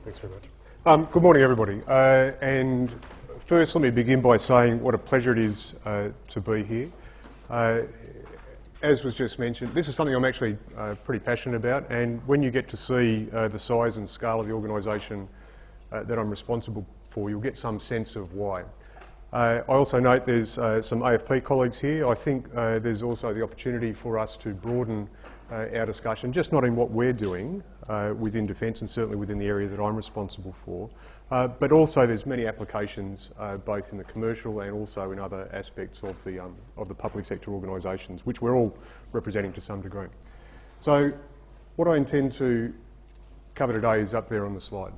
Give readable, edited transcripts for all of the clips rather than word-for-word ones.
Thanks very much. Good morning, everybody. And first, let me begin by saying what a pleasure it is to be here. As was just mentioned, this is something I'm actually pretty passionate about, and when you get to see the size and scale of the organisation that I'm responsible for, you'll get some sense of why. I also note there's some AFP colleagues here. I think there's also the opportunity for us to broaden our discussion, just not in what we're doing within defence and certainly within the area that I'm responsible for, but also there's many applications both in the commercial and also in other aspects of the public sector organisations, which we're all representing to some degree. So what I intend to cover today is up there on the slide.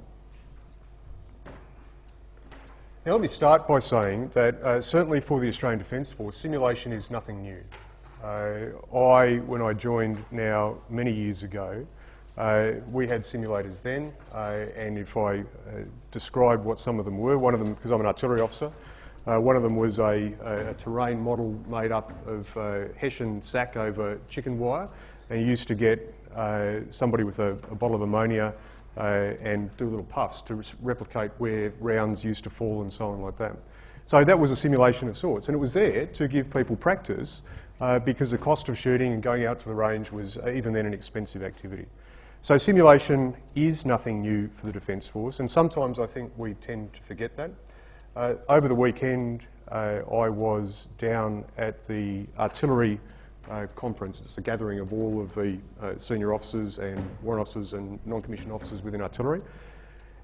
Now let me start by saying that certainly for the Australian Defence Force, simulation is nothing new. When I joined now many years ago, we had simulators then, and if I describe what some of them were, one of them, because I'm an artillery officer, one of them was a terrain model made up of Hessian sack over chicken wire, and you used to get somebody with a bottle of ammonia and do little puffs to replicate where rounds used to fall and so on like that. So that was a simulation of sorts, and it was there to give people practice because the cost of shooting and going out to the range was even then an expensive activity. So simulation is nothing new for the Defence Force, and sometimes I think we tend to forget that. Over the weekend, I was down at the artillery conference. It's a gathering of all of the senior officers and warrant officers and non-commissioned officers within artillery.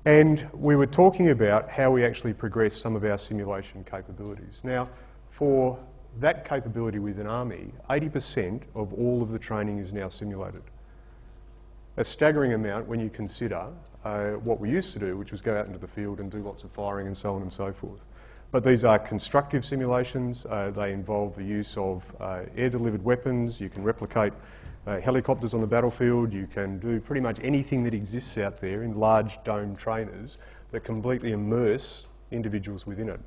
And we were talking about how we actually progress some of our simulation capabilities. Now, for that capability within Army, 80% of all of the training is now simulated. A staggering amount when you consider what we used to do, which was go out into the field and do lots of firing and so on and so forth. But these are constructive simulations. They involve the use of air-delivered weapons. You can replicate helicopters on the battlefield. You can do pretty much anything that exists out there in large dome trainers that completely immerse individuals within it.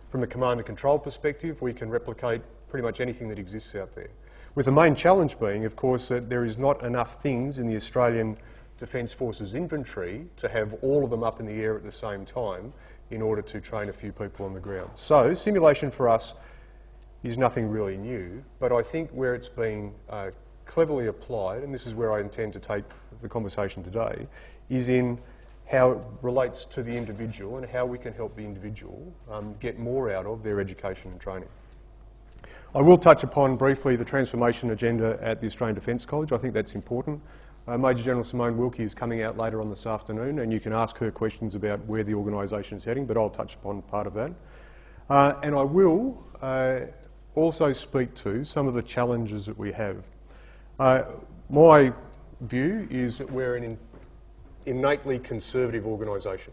From the command and control perspective, we can replicate pretty much anything that exists out there. With the main challenge being, of course, that there is not enough things in the Australian Defence Force's inventory to have all of them up in the air at the same time in order to train a few people on the ground. So simulation for us is nothing really new, but I think where it's being cleverly applied, and this is where I intend to take the conversation today, is in how it relates to the individual and how we can help the individual get more out of their education and training. I will touch upon briefly the transformation agenda at the Australian Defence College. I think that's important. Major General Simone Wilkie is coming out later on this afternoon, and you can ask her questions about where the organisation is heading, but I'll touch upon part of that. And I will also speak to some of the challenges that we have. My view is that we're an innately conservative organisation.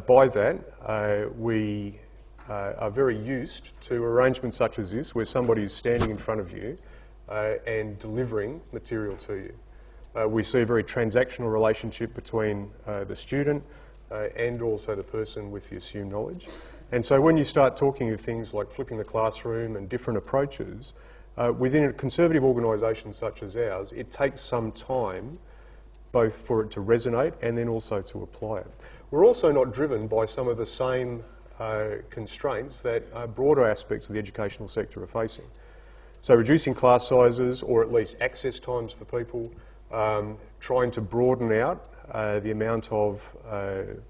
By that, we are very used to arrangements such as this, where somebody is standing in front of you and delivering material to you. We see a very transactional relationship between the student and also the person with the assumed knowledge. And so when you start talking of things like flipping the classroom and different approaches, within a conservative organisation such as ours, it takes some time both for it to resonate and then also to apply it. We're also not driven by some of the same constraints that broader aspects of the educational sector are facing. So reducing class sizes, or at least access times for people, trying to broaden out the amount of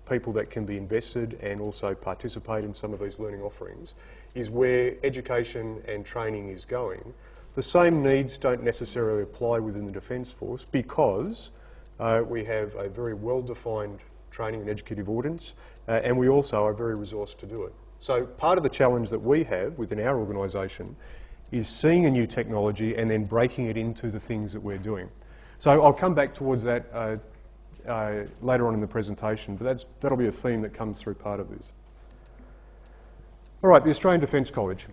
people that can be invested and also participate in some of these learning offerings is where education and training is going. The same needs don't necessarily apply within the Defence Force because we have a very well-defined training and educative audience, and we also are very resourced to do it. So part of the challenge that we have within our organisation is seeing a new technology and then breaking it into the things that we're doing. So I'll come back towards that later on in the presentation, but that'll be a theme that comes through part of this. All right, the Australian Defence College.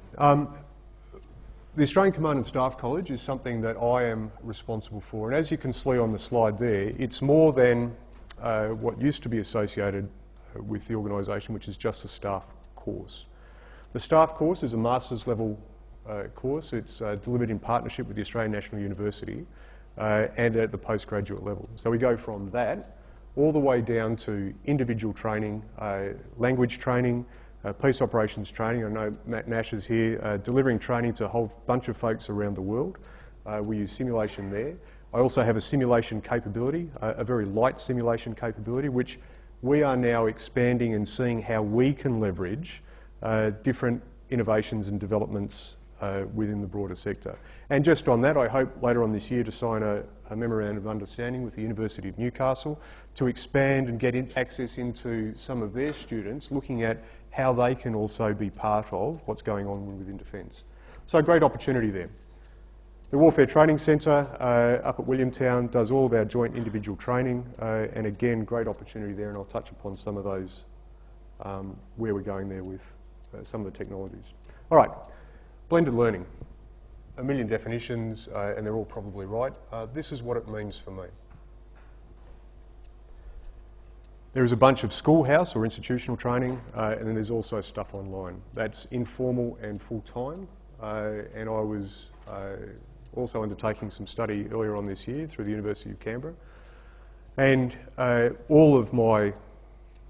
The Australian Command and Staff College is something that I am responsible for, and as you can see on the slide there, it's more than what used to be associated with the organisation, which is just a staff course. The staff course is a master's level course. It's delivered in partnership with the Australian National University and at the postgraduate level. So we go from that all the way down to individual training, language training, peace operations training. I know Matt Nash is here, delivering training to a whole bunch of folks around the world. We use simulation there. I also have a simulation capability, a very light simulation capability, which we are now expanding and seeing how we can leverage different innovations and developments within the broader sector. And just on that, I hope later on this year to sign a memorandum of understanding with the University of Newcastle to expand and get access into some of their students, looking at how they can also be part of what's going on within defence. So a great opportunity there. The Warfare Training Centre up at Williamtown does all of our joint individual training, and again, great opportunity there, and I'll touch upon some of those, where we're going there with some of the technologies. All right, blended learning. A million definitions, and they're all probably right. This is what it means for me. There is a bunch of schoolhouse or institutional training, and then there's also stuff online. That's informal and full-time, and I was also undertaking some study earlier on this year through the University of Canberra, and all of my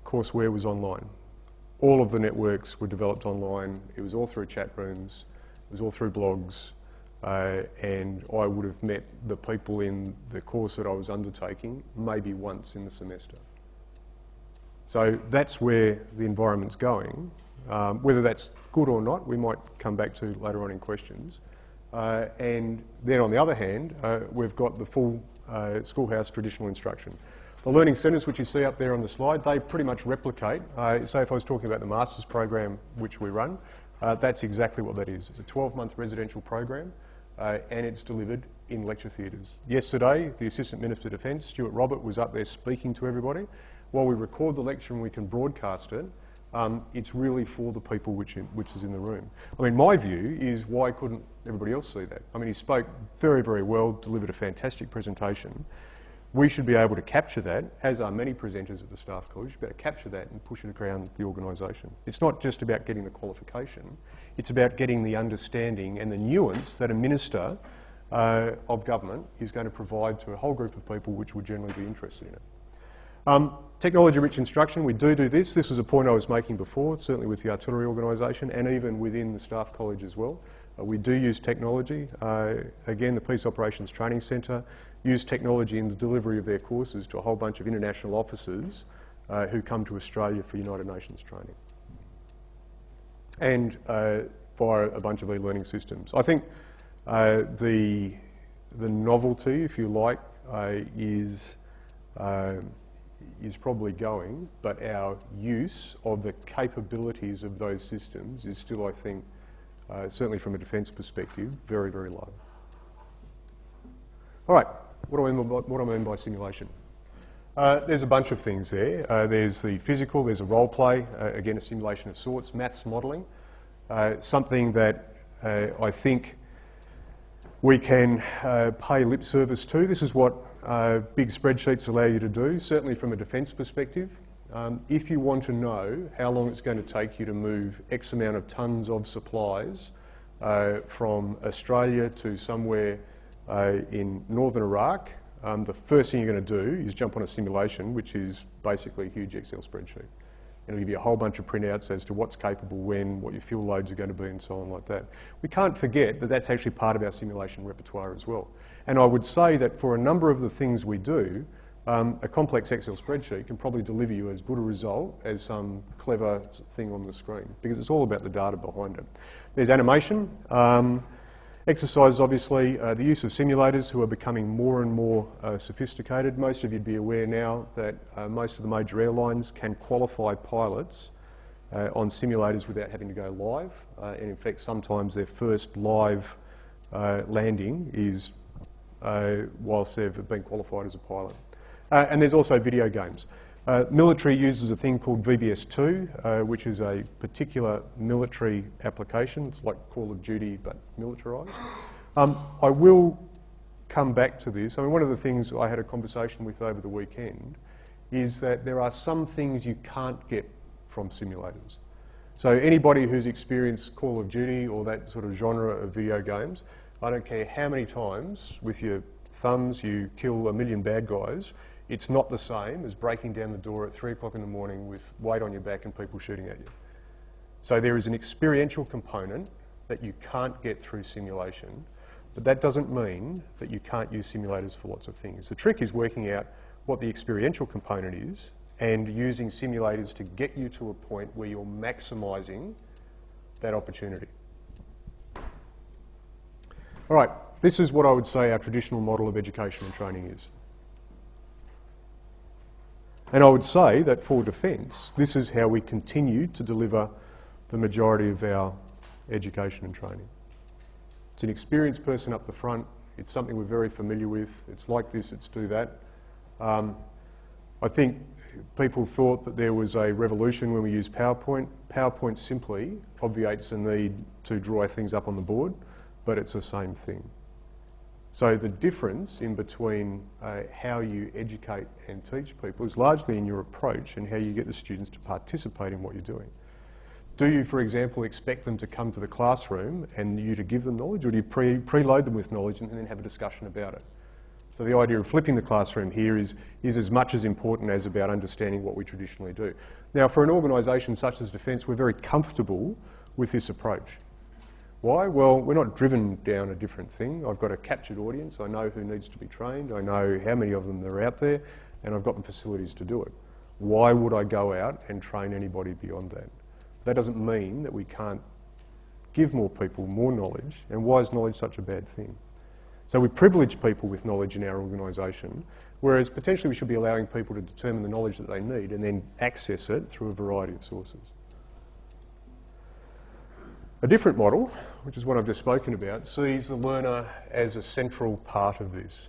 courseware was online. All of the networks were developed online. It was all through chat rooms, it was all through blogs, and I would have met the people in the course that I was undertaking maybe once in the semester. So that's where the environment's going. Whether that's good or not, we might come back to later on in questions. And then on the other hand, we've got the full schoolhouse traditional instruction. The learning centres, which you see up there on the slide, they pretty much replicate, say if I was talking about the master's program which we run, that's exactly what that is. It's a 12-month residential program, and it's delivered in lecture theatres. Yesterday, the Assistant Minister of Defence, Stuart Robert, was up there speaking to everybody. While we record the lecture and we can broadcast it, it's really for the people which is in the room. I mean, my view is, why couldn't everybody else see that? I mean, he spoke very, very well, delivered a fantastic presentation. We should be able to capture that, as are many presenters at the Staff College, be able to capture that and push it around the organisation. It's not just about getting the qualification, it's about getting the understanding and the nuance that a minister of government is going to provide to a whole group of people which would generally be interested in it. Technology-rich instruction, we do this. This was a point I was making before, certainly with the artillery organisation and even within the Staff College as well. We do use technology. Again, the Peace Operations Training Centre use technology in the delivery of their courses to a whole bunch of international officers who come to Australia for United Nations training. And via a bunch of e-learning systems. I think the novelty, if you like, is probably going, but our use of the capabilities of those systems is still, I think, certainly from a defence perspective, very, very low. All right, what do I mean by simulation? There's a bunch of things there. There's the physical, there's a role play, again a simulation of sorts, maths modelling, something that I think we can pay lip service to. This is what big spreadsheets allow you to do, certainly from a defence perspective. If you want to know how long it's going to take you to move X amount of tonnes of supplies from Australia to somewhere in northern Iraq, the first thing you're going to do is jump on a simulation, which is basically a huge Excel spreadsheet. It'll give you a whole bunch of printouts as to what's capable when, what your fuel loads are going to be, and so on like that. We can't forget that that's actually part of our simulation repertoire as well. And I would say that for a number of the things we do, a complex Excel spreadsheet can probably deliver you as good a result as some clever thing on the screen, because it's all about the data behind it. There's animation. Exercises, obviously, the use of simulators, who are becoming more and more sophisticated. Most of you'd be aware now that most of the major airlines can qualify pilots on simulators without having to go live. And in fact, sometimes their first live landing is whilst they've been qualified as a pilot. And there's also video games. Military uses a thing called VBS2, which is a particular military application. It's like Call of Duty, but militarised. I will come back to this. I mean, one of the things I had a conversation with over the weekend is that there are some things you can't get from simulators. So anybody who's experienced Call of Duty or that sort of genre of video games, I don't care how many times with your thumbs you kill a million bad guys, It's not the same as breaking down the door at 3 o'clock in the morning with weight on your back and people shooting at you. So there is an experiential component that you can't get through simulation, but that doesn't mean that you can't use simulators for lots of things. The trick is working out what the experiential component is and using simulators to get you to a point where you're maximising that opportunity. All right, this is what I would say our traditional model of education and training is. And I would say that for defence, this is how we continue to deliver the majority of our education and training. It's an experienced person up the front. It's something we're very familiar with. It's like this, it's do that. I think people thought that there was a revolution when we used PowerPoint. PowerPoint simply obviates the need to draw things up on the board, but it's the same thing. So the difference in between how you educate and teach people is largely in your approach and how you get the students to participate in what you're doing. Do you, for example, expect them to come to the classroom and you to give them knowledge, or do you preload them with knowledge and then have a discussion about it? So the idea of flipping the classroom here is as much as important as about understanding what we traditionally do. Now, for an organisation such as Defence, we're very comfortable with this approach. Why? Well, we're not driven down a different thing. I've got a captured audience. I know who needs to be trained. I know how many of them there are out there, and I've got the facilities to do it. Why would I go out and train anybody beyond that? That doesn't mean that we can't give more people more knowledge, and why is knowledge such a bad thing? So we privilege people with knowledge in our organisation, whereas potentially we should be allowing people to determine the knowledge that they need and then access it through a variety of sources. A different model, which is what I've just spoken about, sees the learner as a central part of this.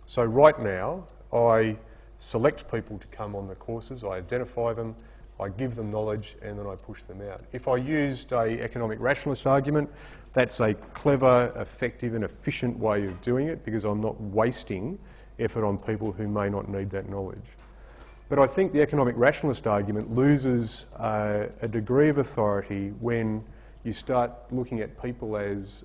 So right now, I select people to come on the courses, I identify them, I give them knowledge, and then I push them out. If I used an economic rationalist argument, that's a clever, effective and efficient way of doing it because I'm not wasting effort on people who may not need that knowledge. But I think the economic rationalist argument loses a degree of authority when you start looking at people as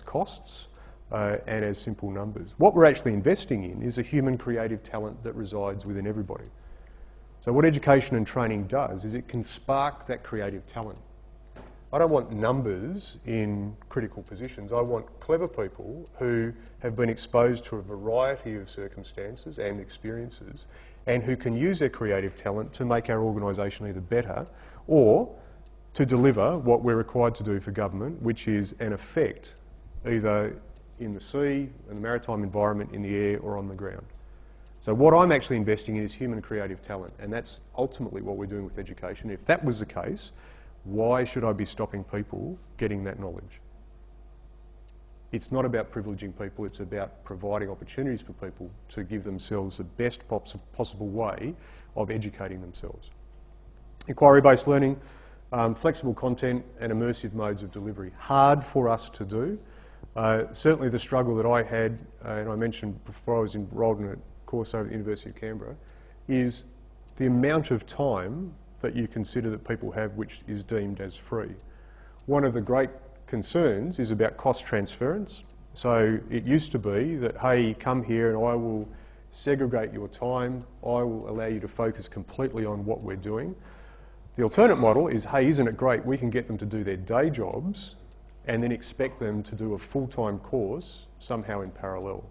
costs and as simple numbers. What we're actually investing in is a human creative talent that resides within everybody. So what education and training does is it can spark that creative talent. I don't want numbers in critical positions. I want clever people who have been exposed to a variety of circumstances and experiences and who can use their creative talent to make our organisation either better or to deliver what we're required to do for government, which is an effect either in the sea, in the maritime environment, in the air or on the ground. So what I'm actually investing in is human creative talent, and that's ultimately what we're doing with education. If that was the case, why should I be stopping people getting that knowledge? It's not about privileging people, it's about providing opportunities for people to give themselves the best possible way of educating themselves. Inquiry-based learning, flexible content and immersive modes of delivery. Hard for us to do. Certainly the struggle that I had, and I mentioned before I was enrolled in a course over at the University of Canberra, is the amount of time that you consider that people have which is deemed as free. One of the great concerns is about cost transference. So it used to be that, hey, come here and I will segregate your time, I will allow you to focus completely on what we're doing. The alternate model is, hey, isn't it great, we can get them to do their day jobs and then expect them to do a full-time course somehow in parallel.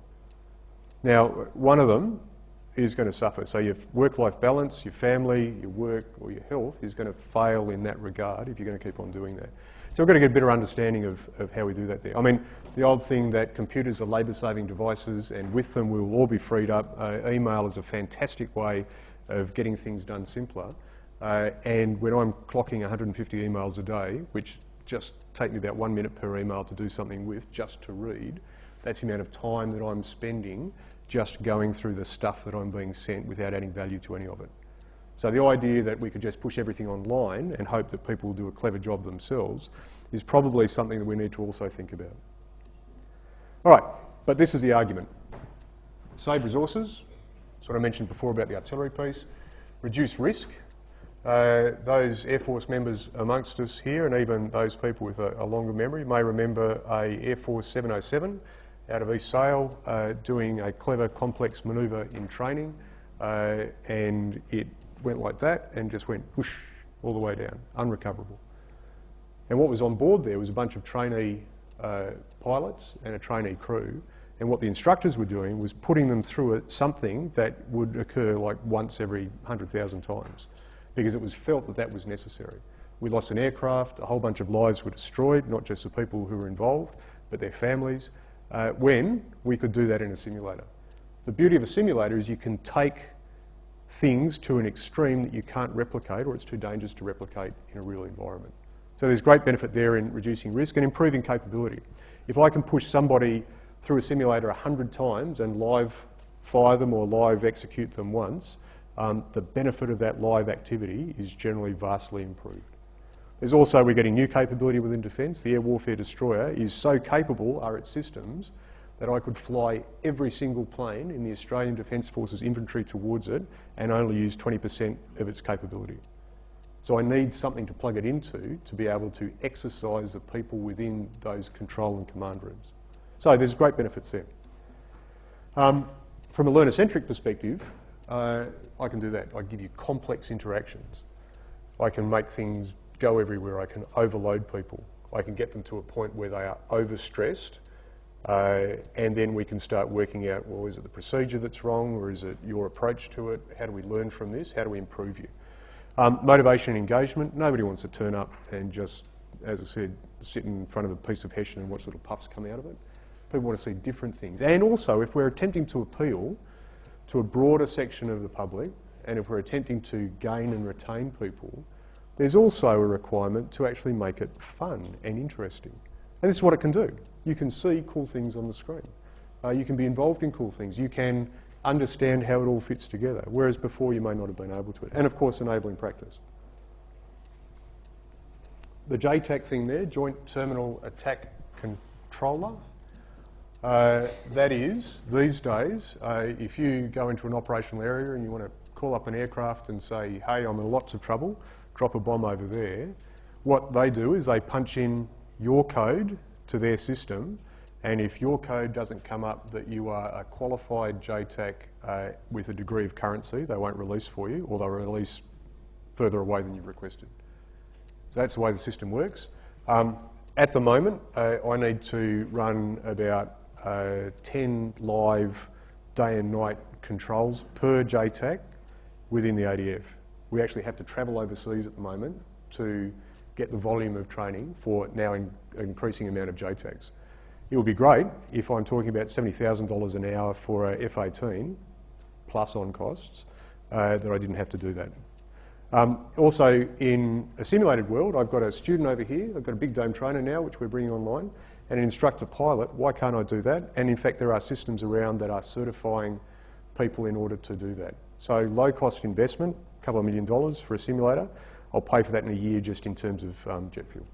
Now, one of them is going to suffer. So your work-life balance, your family, your work or your health is going to fail in that regard if you're going to keep on doing that. So we've got to get a better understanding of how we do that there. I mean, the old thing that computers are labour-saving devices and with them we will all be freed up. Email is a fantastic way of getting things done simpler. And when I'm clocking 150 emails a day, which just take me about 1 minute per email to do something with, just to read, that's the amount of time that I'm spending just going through the stuff that I'm being sent without adding value to any of it. So the idea that we could just push everything online and hope that people will do a clever job themselves is probably something that we need to also think about. All right, but this is the argument. Save resources, that's what I mentioned before about the artillery piece. Reduce risk. Those Air Force members amongst us here, and even those people with a longer memory, may remember a Air Force 707 out of East Sale doing a clever, complex manoeuvre in training. and it went like that and just went whoosh all the way down, unrecoverable. And what was on board there was a bunch of trainee pilots and a trainee crew, and what the instructors were doing was putting them through something that would occur like once every 100,000 times, because it was felt that that was necessary. We lost an aircraft, a whole bunch of lives were destroyed, not just the people who were involved, but their families, when we could do that in a simulator. The beauty of a simulator is you can take things to an extreme that you can't replicate, or it's too dangerous to replicate in a real environment. So there's great benefit there in reducing risk and improving capability. If I can push somebody through a simulator 100 times and live fire them or live execute them once, the benefit of that live activity is generally vastly improved. There's also, we're getting new capability within defence. The air warfare destroyer is so capable, are its systems, that I could fly every single plane in the Australian Defence Force's inventory towards it and only use 20% of its capability. So I need something to plug it into to be able to exercise the people within those control and command rooms. So there's great benefits there. From a learner-centric perspective, I can do that. I give you complex interactions. I can make things go everywhere. I can overload people. I can get them to a point where they are overstressed, and then we can start working out, well, is it the procedure that's wrong, or is it your approach to it? How do we learn from this? How do we improve you? Motivation and engagement. Nobody wants to turn up and just, as I said, sit in front of a piece of hessian and watch little puffs come out of it. People want to see different things. And also, if we're attempting to appeal to a broader section of the public, and if we're attempting to gain and retain people, there's also a requirement to actually make it fun and interesting. And this is what it can do. You can see cool things on the screen. You can be involved in cool things. You can understand how it all fits together, whereas before you may not have been able to. And of course, enabling practice. The JTAC thing there, Joint Terminal Attack Controller, that is, these days, if you go into an operational area and you want to call up an aircraft and say, hey, I'm in lots of trouble, drop a bomb over there, what they do is they punch in your code to their system, and if your code doesn't come up that you are a qualified JTAC with a degree of currency, they won't release for you, or they'll release further away than you've requested. So that's the way the system works. At the moment, I need to run about 10 live day and night controls per JTAC within the ADF. We actually have to travel overseas at the moment to get the volume of training for now an increasing amount of JTACs. It would be great if I'm talking about $70,000 an hour for a F-18 plus on costs, that I didn't have to do that. Also, in a simulated world, I've got a student over here, I've got a big dome trainer now, which we're bringing online, and an instructor pilot. Why can't I do that? And in fact, there are systems around that are certifying people in order to do that. So low cost investment, a couple of $1 million for a simulator. I'll pay for that in a year just in terms of jet fuel.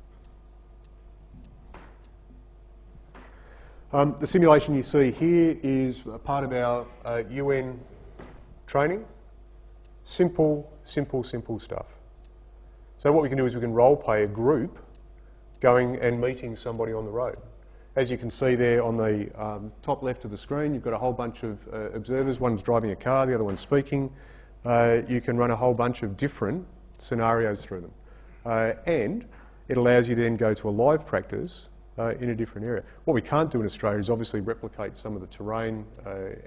The simulation you see here is a part of our UN training. Simple stuff. So what we can do is we can role play a group going and meeting somebody on the road. As you can see there on the top left of the screen, you've got a whole bunch of observers. One's driving a car, the other one's speaking. You can run a whole bunch of different scenarios through them. And it allows you to then go to a live practice in a different area. What we can't do in Australia is obviously replicate some of the terrain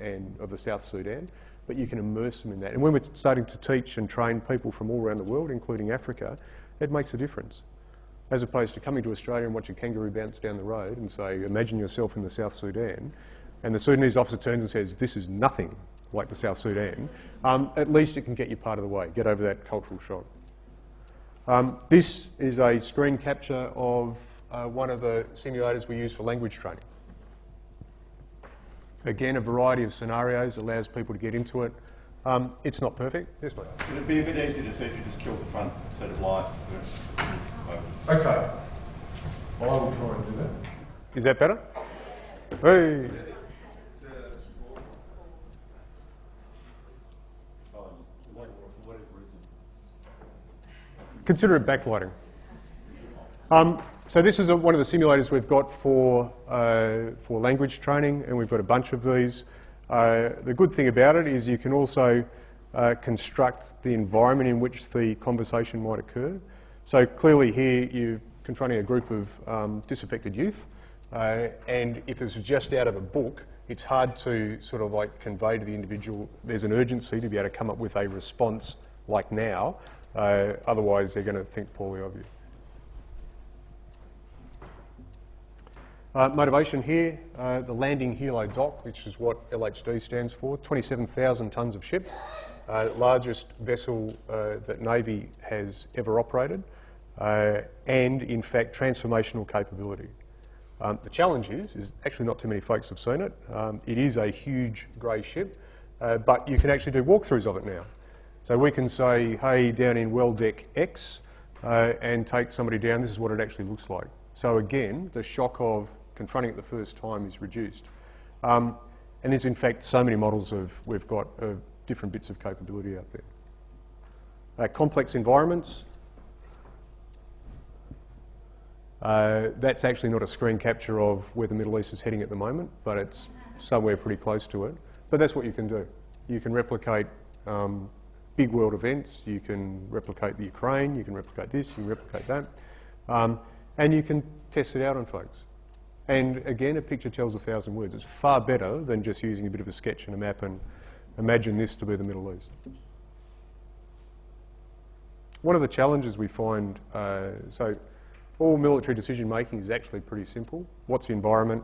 and of the South Sudan, but you can immerse them in that. And when we're starting to teach and train people from all around the world, including Africa, it makes a difference. As opposed to coming to Australia and watching a kangaroo bounce down the road and say, imagine yourself in the South Sudan, and the Sudanese officer turns and says, this is nothing like the South Sudan, at least it can get you part of the way, get over that cultural shock. This is a screen capture of one of the simulators we use for language training. Again, a variety of scenarios allows people to get into it. It's not perfect. Yes, mate. It'd be a bit easier to see if you just killed the front set of lights. Okay. Well, I will try and do that. Is that better? Hey. Consider it backlighting. So this is one of the simulators we've got for language training, and we've got a bunch of these. The good thing about it is you can also construct the environment in which the conversation might occur. So clearly here you're confronting a group of disaffected youth, and if this was just out of a book, it's hard to sort of like convey to the individual there's an urgency to be able to come up with a response like now, otherwise they're going to think poorly of you. Motivation here, the landing helo dock, which is what LHD stands for, 27,000 tonnes of ship, largest vessel that Navy has ever operated, and in fact transformational capability. The challenge is actually not too many folks have seen it. It is a huge grey ship, but you can actually do walkthroughs of it now. So we can say, hey, down in well deck X, and take somebody down, this is what it actually looks like. So again, the shock of confronting it the first time is reduced. And there's in fact so many models we've got different bits of capability out there. Complex environments. That's actually not a screen capture of where the Middle East is heading at the moment, but it's somewhere pretty close to it. But that's what you can do. You can replicate big world events, you can replicate the Ukraine, you can replicate this, you can replicate that, and you can test it out on folks. And again, a picture tells 1,000 words. It's far better than just using a bit of a sketch and a map and imagine this to be the Middle East. One of the challenges we find, so all military decision making is actually pretty simple. What's the environment?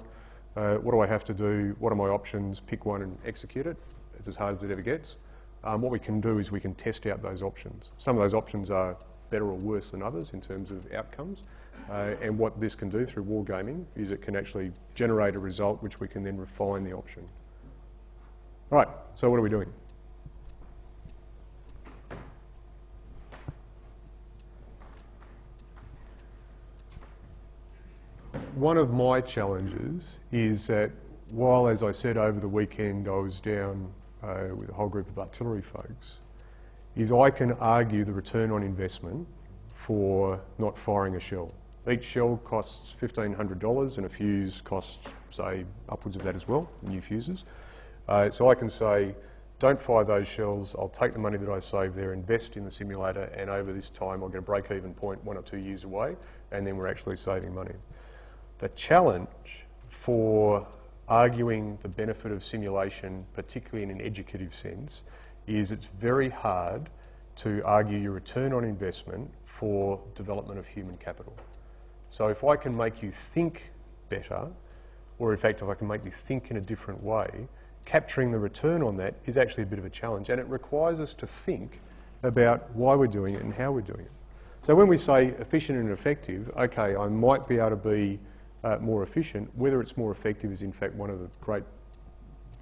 What do I have to do? What are my options? Pick one and execute it. It's as hard as it ever gets. What we can do is we can test out those options. Some of those options are better or worse than others in terms of outcomes. And what this can do through wargaming is it can actually generate a result which we can then refine the option. All right, so what are we doing? One of my challenges is that while, as I said over the weekend, I was down with a whole group of artillery folks, is I can argue the return on investment for not firing a shell. Each shell costs $1,500 and a fuse costs, say, upwards of that as well, new fuses. So I can say, don't fire those shells, I'll take the money that I save there, invest in the simulator, and over this time I'll get a break-even point 1 or 2 years away, and then we're actually saving money. The challenge for arguing the benefit of simulation, particularly in an educative sense, is it's very hard to argue your return on investment for development of human capital. So if I can make you think better, or in fact if I can make you think in a different way, capturing the return on that is actually a bit of a challenge, and it requires us to think about why we're doing it and how we're doing it. So when we say efficient and effective, okay, I might be able to be more efficient. Whether it's more effective is in fact one of the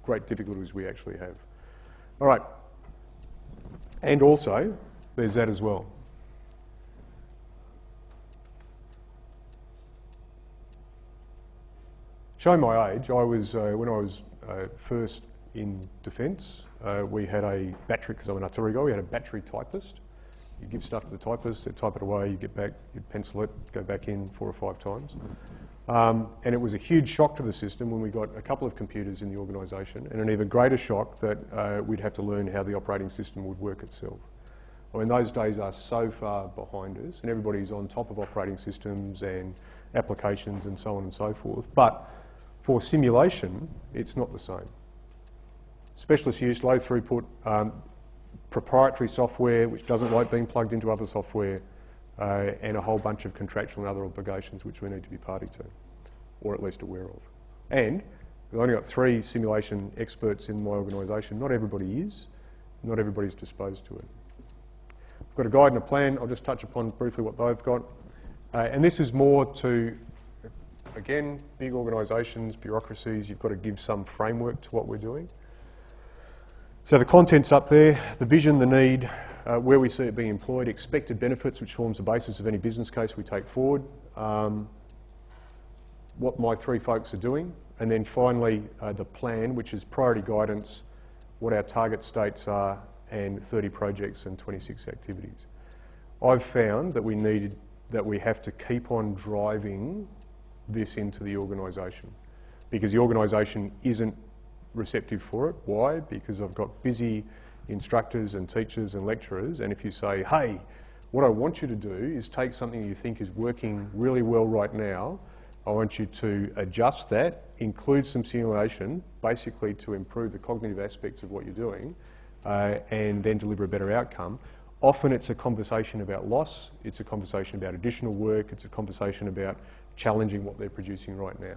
great difficulties we actually have. All right, and also there's that as well. Showing my age, I was when I was first in defence, we had a battery, because I'm an artillery guy, we had a battery typist. You give stuff to the typist, they type it away, you get back, you pencil it, go back in 4 or 5 times. And it was a huge shock to the system when we got a couple of computers in the organisation, and an even greater shock that we'd have to learn how the operating system would work itself. I mean, those days are so far behind us, and everybody's on top of operating systems and applications and so on and so forth. But for simulation, it's not the same. Specialist use, low throughput, proprietary software which doesn't like being plugged into other software, and a whole bunch of contractual and other obligations which we need to be party to, or at least aware of. And we've only got 3 simulation experts in my organisation. Not everybody is, not everybody's disposed to it. We've got a guide and a plan. I'll just touch upon briefly what they've got. And this is more to, again, big organisations, bureaucracies, you've got to give some framework to what we're doing. So the content's up there, the vision, the need, where we see it being employed, expected benefits, which forms the basis of any business case we take forward, what my 3 folks are doing, and then finally the plan, which is priority guidance, what our target states are, and 30 projects and 26 activities. I've found that we have to keep on driving this into the organisation, because the organisation isn't receptive for it. Why? Because I've got busy instructors and teachers and lecturers, and if you say, hey, what I want you to do is take something you think is working really well right now, I want you to adjust that, include some simulation, basically to improve the cognitive aspects of what you're doing, and then deliver a better outcome. Often it's a conversation about loss, it's a conversation about additional work, it's a conversation about challenging what they're producing right now.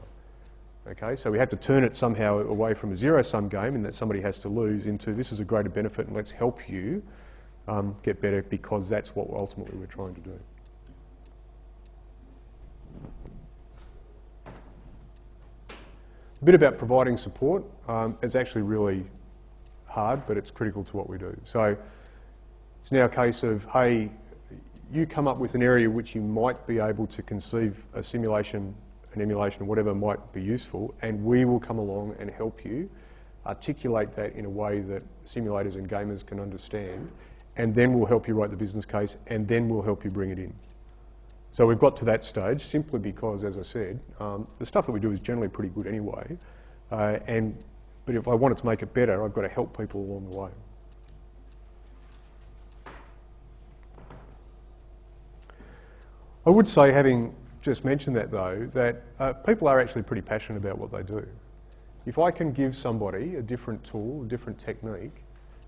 Okay, so we have to turn it somehow away from a zero-sum game in that somebody has to lose into this is a greater benefit and let's help you get better, because that's what ultimately we're trying to do. A bit about providing support. It's actually really hard, but it's critical to what we do. So it's now a case of, hey, you come up with an area which you might be able to conceive a simulation, an emulation, whatever might be useful, and we will come along and help you articulate that in a way that simulators and gamers can understand, and then we'll help you write the business case, and then we'll help you bring it in. So we've got to that stage simply because, as I said, the stuff that we do is generally pretty good anyway, but if I wanted to make it better, I've got to help people along the way. I would say, having just mentioned that though, that people are actually pretty passionate about what they do. If I can give somebody a different tool, a different technique,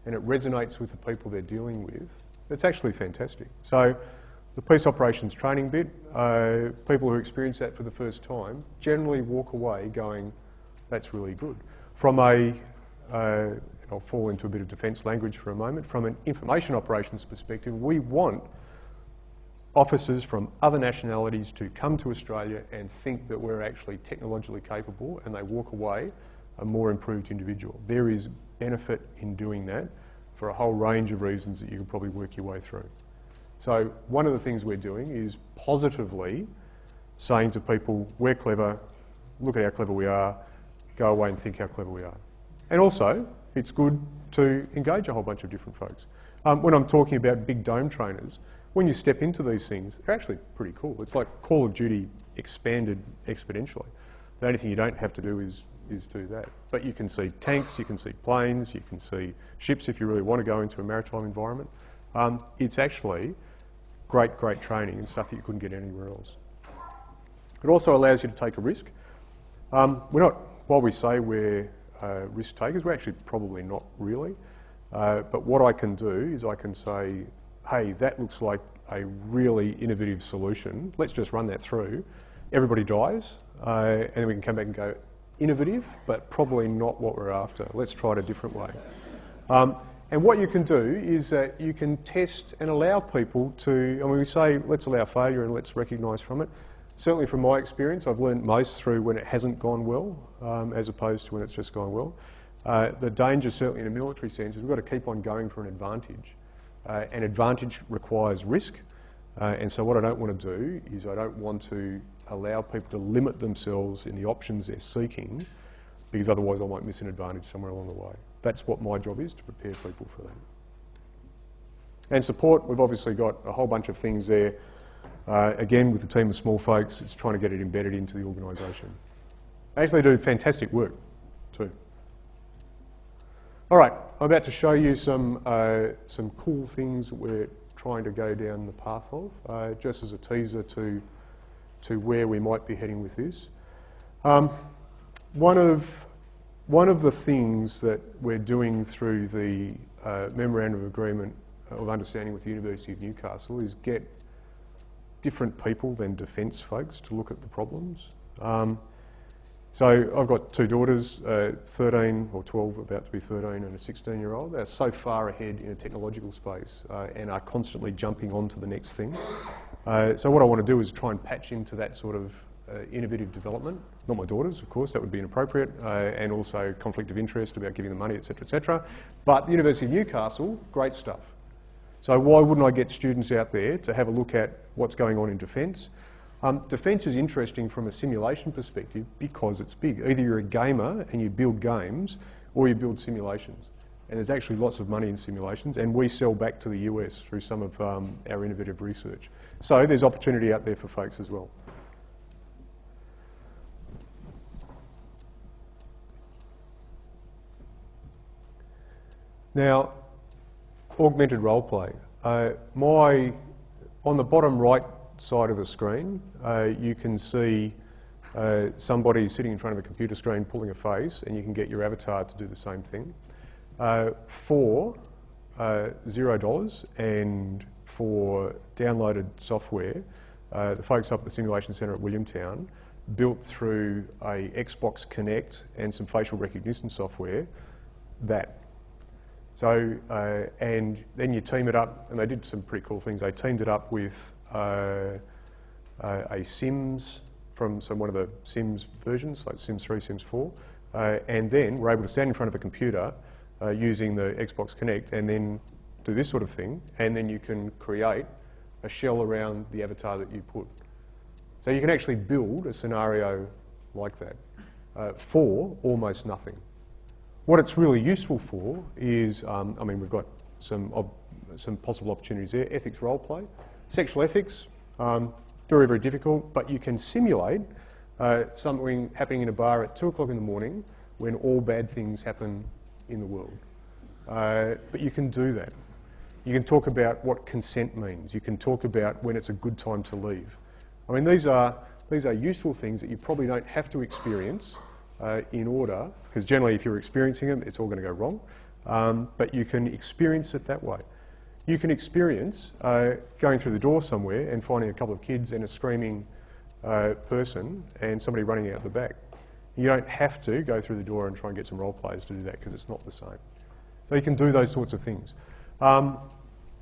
and it resonates with the people they're dealing with, it's actually fantastic. So the police operations training bit, people who experience that for the first time generally walk away going, that's really good. From a, I'll fall into a bit of defence language for a moment, from an information operations perspective, we want officers from other nationalities to come to Australia and think that we're actually technologically capable, and they walk away a more improved individual. There is benefit in doing that for a whole range of reasons that you can probably work your way through. So one of the things we're doing is positively saying to people, we're clever, look at how clever we are, go away and think how clever we are. And also, it's good to engage a whole bunch of different folks. When I'm talking about big dome trainers, when you step into these things, they're actually pretty cool. It's like Call of Duty expanded exponentially. The only thing you don't have to do is do that. But you can see tanks, you can see planes, you can see ships if you really want to go into a maritime environment. It's actually great training and stuff that you couldn't get anywhere else. It also allows you to take a risk. We're not, while we say we're risk takers, we're actually probably not really. But what I can do is I can say, hey, that looks like a really innovative solution. Let's just run that through. Everybody dies, and then we can come back and go, innovative, but probably not what we're after. Let's try it a different way. And what you can do is that you can test and allow people to, I mean, we say, let's allow failure and let's recognise from it. Certainly from my experience, I've learned most through when it hasn't gone well, as opposed to when it's just gone well. The danger, certainly in a military sense, is we've got to keep on going for an advantage. And advantage requires risk. And so what I don't want to do is I don't want to allow people to limit themselves in the options they're seeking, because otherwise I might miss an advantage somewhere along the way. That's what my job is, to prepare people for that. And support, we've obviously got a whole bunch of things there. Again, with a team of small folks, it's trying to get it embedded into the organisation. They actually do fantastic work too. All right, I'm about to show you some cool things that we're trying to go down the path of, just as a teaser to where we might be heading with this. One of the things that we're doing through the Memorandum of Agreement of Understanding with the University of Newcastle is get different people than defence folks to look at the problems. So I've got two daughters, 13 or 12, about to be 13, and a 16-year-old. They're so far ahead in a technological space and are constantly jumping on to the next thing. So what I want to do is try and patch into that sort of innovative development. Not my daughters, of course, that would be inappropriate, and also conflict of interest about giving them money, etc., etc. But the University of Newcastle, great stuff. So why wouldn't I get students out there to have a look at what's going on in defence? Defence is interesting from a simulation perspective because it's big. Either you're a gamer and you build games, or you build simulations. And there's actually lots of money in simulations, and we sell back to the US through some of our innovative research. So there's opportunity out there for folks as well. Now, Augmented Roleplay. On the bottom right side of the screen, you can see somebody sitting in front of a computer screen pulling a face, and you can get your avatar to do the same thing. For $0, and for downloaded software, the folks up at the Simulation Centre at Williamtown built through a Xbox Connect and some facial recognition software, that. So, and then you team it up, and they did some pretty cool things. They teamed it up with a Sims from one of the Sims versions, like Sims 3, Sims 4, and then we're able to stand in front of a computer using the Xbox Connect and then do this sort of thing, and then you can create a shell around the avatar that you put. So you can actually build a scenario like that for almost nothing. What it's really useful for is, I mean, we've got some possible opportunities there. Ethics role play, sexual ethics, very, very difficult, but you can simulate something happening in a bar at 2 o'clock in the morning when all bad things happen in the world. But you can do that. You can talk about what consent means. You can talk about when it's a good time to leave. I mean, these are useful things that you probably don't have to experience in order, because generally if you're experiencing them, it's all going to go wrong. But you can experience it that way. You can experience going through the door somewhere and finding a couple of kids and a screaming person and somebody running out the back. You don't have to go through the door and try and get some role players to do that, because it's not the same. So you can do those sorts of things.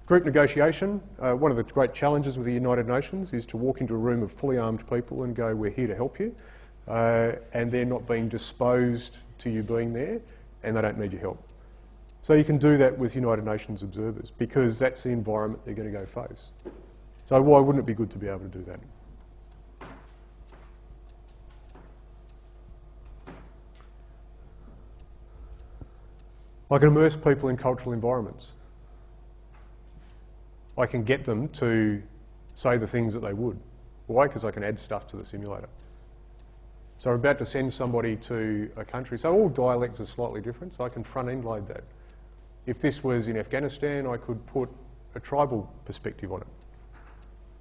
Group negotiation, one of the great challenges with the United Nations is to walk into a room of fully armed people and go, we're here to help you, and they're not being disposed to you being there, and they don't need your help. So you can do that with United Nations observers, because that's the environment they're going to go face. So why wouldn't it be good to be able to do that? I can immerse people in cultural environments. I can get them to say the things that they would. Why? Because I can add stuff to the simulator. So I'm about to send somebody to a country. So all dialects are slightly different, so I can front-end load that. If this was in Afghanistan, I could put a tribal perspective on it.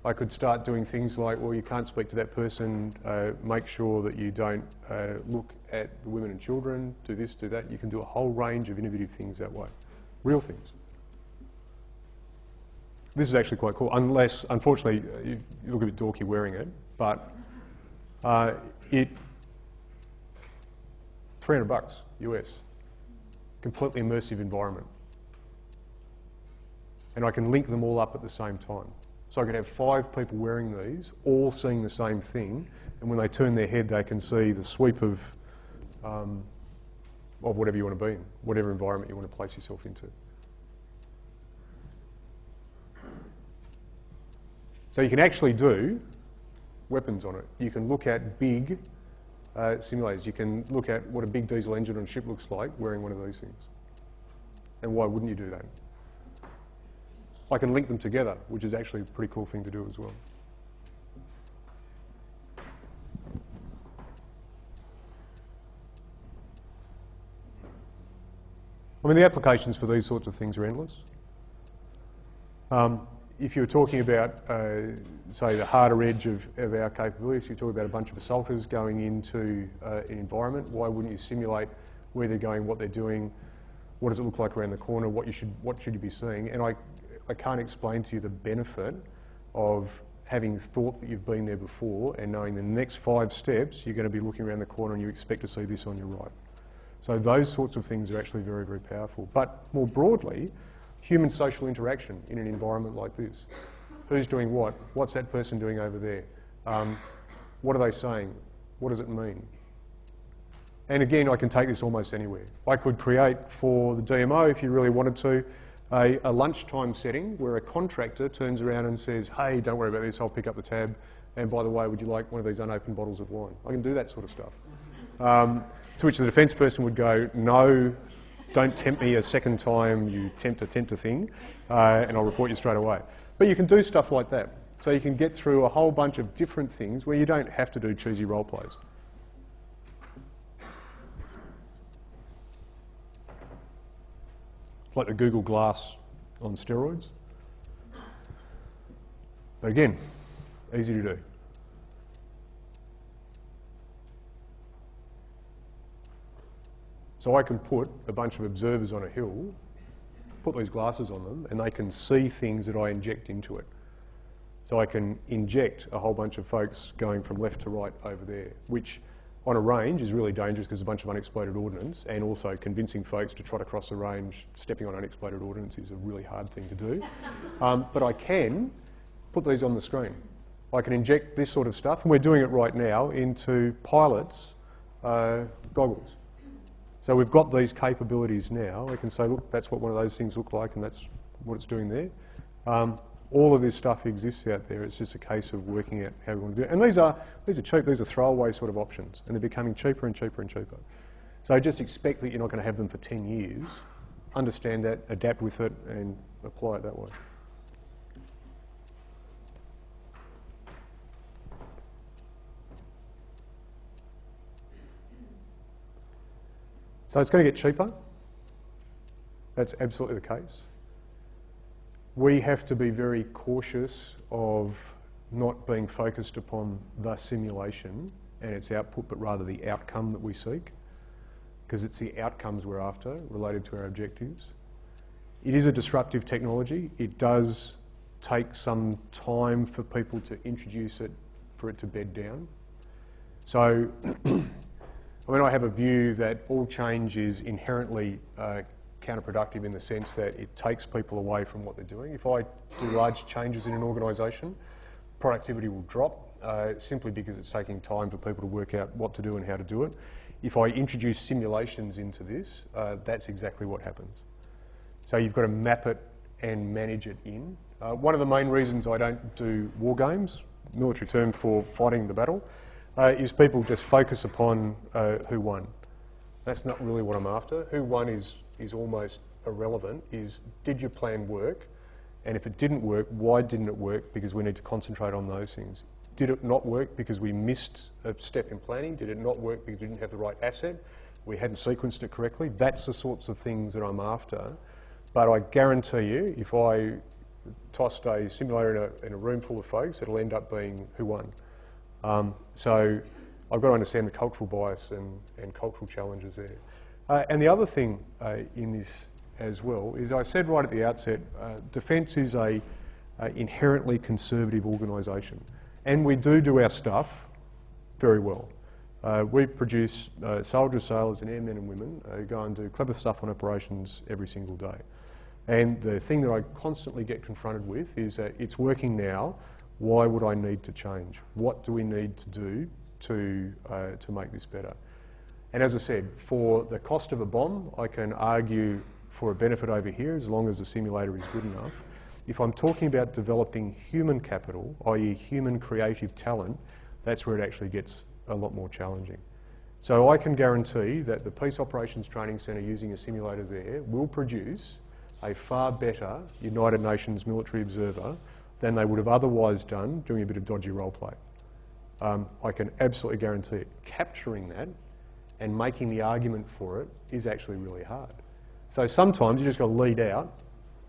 I could start doing things like, well, you can't speak to that person, make sure that you don't look at the women and children, do this, do that. You can do a whole range of innovative things that way. Real things. This is actually quite cool, unless, unfortunately, you look a bit dorky wearing it, but $300 US, completely immersive environment. And I can link them all up at the same time. So I could have 5 people wearing these, all seeing the same thing, and when they turn their head, they can see the sweep of whatever you want to be in, whatever environment you want to place yourself into. So you can actually do weapons on it. You can look at big simulators. You can look at what a big diesel engine on a ship looks like wearing one of these things. And why wouldn't you do that? I can link them together, which is actually a pretty cool thing to do as well. I mean, the applications for these sorts of things are endless. If you're talking about, say, the harder edge of our capabilities, you're talking about a bunch of assaulters going into an environment, why wouldn't you simulate where they're going, what they're doing, what does it look like around the corner, what should you be seeing? And I can't explain to you the benefit of having thought that you've been there before and knowing the next 5 steps you're going to be looking around the corner and you expect to see this on your right. So those sorts of things are actually very, very powerful. But more broadly, human social interaction in an environment like this. Who's doing what? What's that person doing over there? What are they saying? What does it mean? And again, I can take this almost anywhere. I could create for the DMO, if you really wanted to, a lunchtime setting where a contractor turns around and says, hey, don't worry about this, I'll pick up the tab, and by the way, would you like one of these unopened bottles of wine? I can do that sort of stuff. To which the defence person would go, no, don't tempt me a second time, you tempt a thing, and I'll report you straight away. But you can do stuff like that. So you can get through a whole bunch of different things where you don't have to do choosy role plays. Like the Google Glass on steroids. But again, easy to do. So I can put a bunch of observers on a hill, put these glasses on them, and they can see things that I inject into it. So I can inject a whole bunch of folks going from left to right over there, which on a range is really dangerous because there's a bunch of unexploded ordnance, and also convincing folks to trot across the range, stepping on unexploded ordnance is a really hard thing to do. But I can put these on the screen. I can inject this sort of stuff, and we're doing it right now, into pilots' goggles. So we've got these capabilities now. We can say, look, that's what one of those things look like, and that's what it's doing there. All of this stuff exists out there. It's just a case of working out how we want to do it. And these are cheap. These are throwaway sort of options, and they're becoming cheaper and cheaper and cheaper. So just expect that you're not going to have them for 10 years. Understand that, adapt with it, and apply it that way. So it's going to get cheaper. That's absolutely the case. We have to be very cautious of not being focused upon the simulation and its output, but rather the outcome that we seek, because it's the outcomes we're after related to our objectives. It is a disruptive technology. It does take some time for people to introduce it, for it to bed down. So I have a view that all change is inherently counterproductive in the sense that it takes people away from what they're doing. If I do large changes in an organisation, productivity will drop simply because it's taking time for people to work out what to do and how to do it. If I introduce simulations into this, that's exactly what happens. So you've got to map it and manage it in. One of the main reasons I don't do war games, military term for fighting the battle, is people just focus upon who won. That's not really what I'm after. Who won is almost irrelevant. Did your plan work? And if it didn't work, why didn't it work? Because we need to concentrate on those things. Did it not work because we missed a step in planning? Did it not work because we didn't have the right asset? We hadn't sequenced it correctly? That's the sorts of things that I'm after. But I guarantee you, if I tossed a simulator in a room full of folks, it'll end up being who won. So I've got to understand the cultural bias and cultural challenges there. And the other thing in this as well is I said right at the outset, Defence is a inherently conservative organisation. And we do our stuff very well. We produce soldiers, sailors and airmen and women who go and do clever stuff on operations every single day. And the thing that I constantly get confronted with is that it's working now. Why would I need to change? What do we need to do to make this better? And as I said, for the cost of a bomb, I can argue for a benefit over here as long as the simulator is good enough. If I'm talking about developing human capital, i.e. human creative talent, that's where it actually gets a lot more challenging. So I can guarantee that the Peace Operations Training Centre using a simulator there will produce a far better United Nations military observer than they would have otherwise done doing a bit of dodgy role play. I can absolutely guarantee it. Capturing that and making the argument for it is actually really hard. So sometimes you just got to lead out,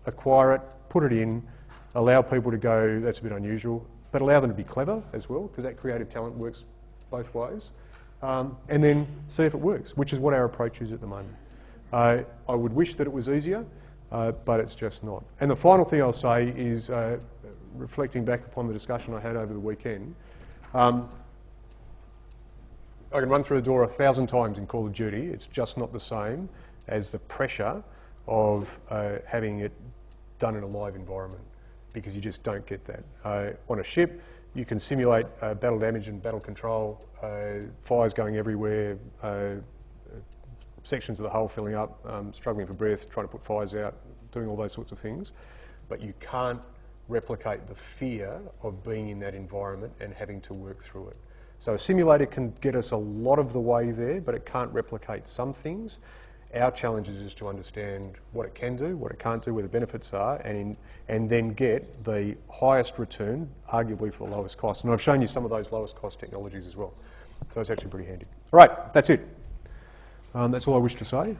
acquire it, put it in, allow people to go, that's a bit unusual, but allow them to be clever as well, because that creative talent works both ways, and then see if it works, which is what our approach is at the moment. I would wish that it was easier, but it's just not. And the final thing I'll say is, reflecting back upon the discussion I had over the weekend, I can run through the door 1,000 times in Call of Duty. It's just not the same as the pressure of having it done in a live environment, because you just don't get that. On a ship, you can simulate battle damage and battle control, fires going everywhere, sections of the hull filling up, struggling for breath, trying to put fires out, doing all those sorts of things. But you can't replicate the fear of being in that environment and having to work through it. So a simulator can get us a lot of the way there, but it can't replicate some things. Our challenge is just to understand what it can do, what it can't do, where the benefits are, and then get the highest return, arguably for the lowest cost. And I've shown you some of those lowest cost technologies as well. So it's actually pretty handy. All right, that's it. That's all I wish to say.